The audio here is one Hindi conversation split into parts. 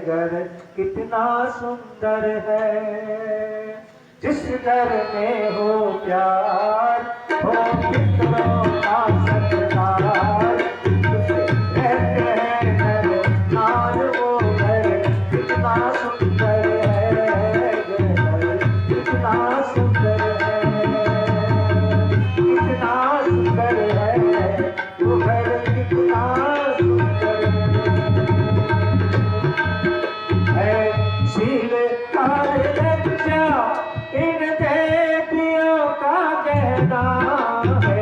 घर कितना सुंदर है। जिस घर में हो प्यार, हो मित्रों का सत्कार, उसे रहते हैं मेहमान, वो घर कितना सुंदर है। घर कितना सुंदर है, कितना सुंदर है, वो घर कितना सुंदर है। शील कार्य रक्षा इन देवियों का कहना है।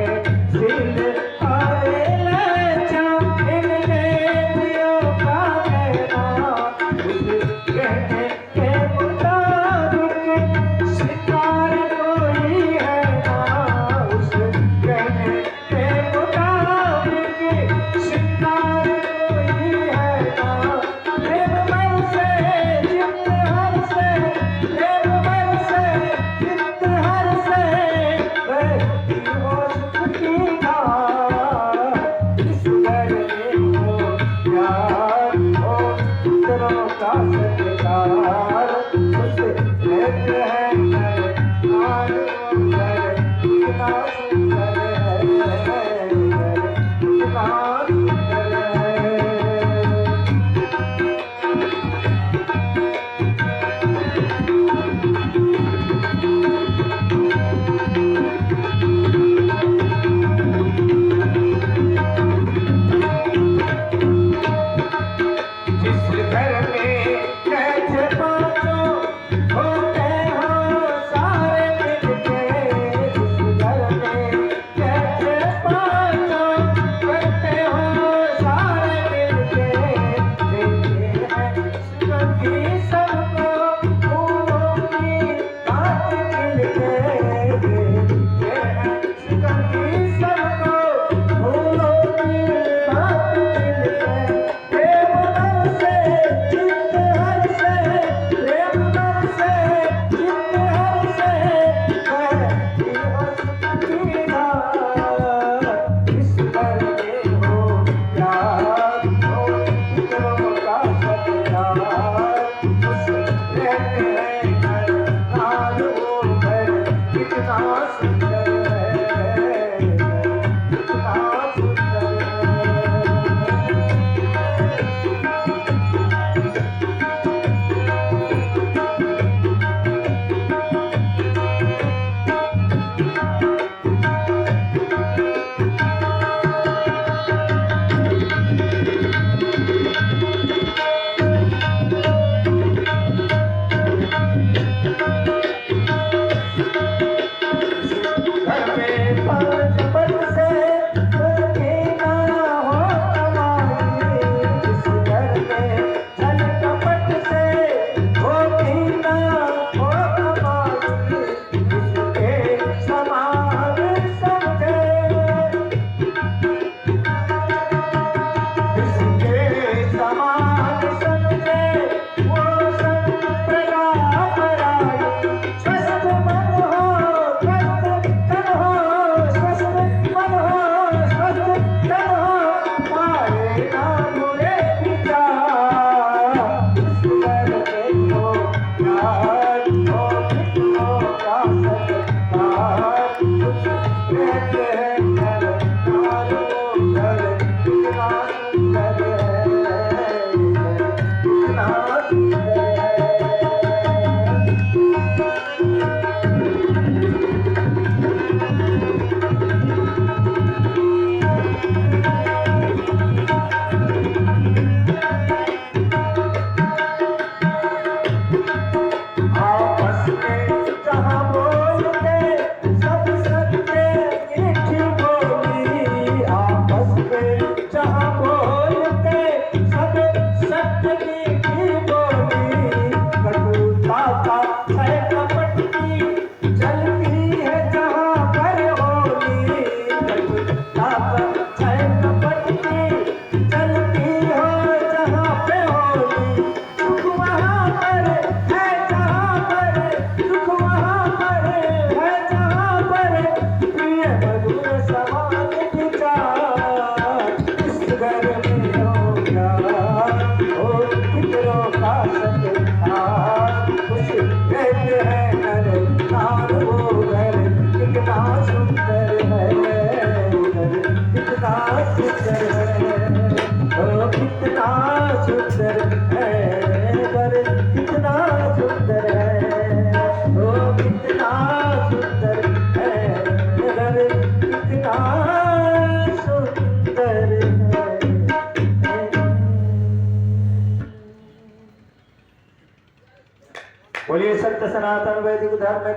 शील कार्य रक्षा इन देवियों का कहना, उस कहने के मुताबिक शिकार कोई है ना। उस कहने के मुताबिक शिकार कोई है ना। प्रेम मन से चित्त हर से, प्रेम मन से चित्त हर से, बहती हो सुख की धार। इस घर में हो प्यार, हो मित्रों का सत्कार, उसे रहते हैं मेहमान, वो घर कितना सुंदर है। घर कितना सुंदर है। जिस घर में कैसे पाँचों होते हो सारे मिलके, जिस घर में कैसे पाँचों करते हो सारे मिलके, देते हैं सुगंधी सबको फूलों की बात मिलके, देते हैं सुगंधी सबको फूलों की बात मिलके। प्रेम मन से चित्त हर से, बोलिए संत सनातन वैदिक धर्म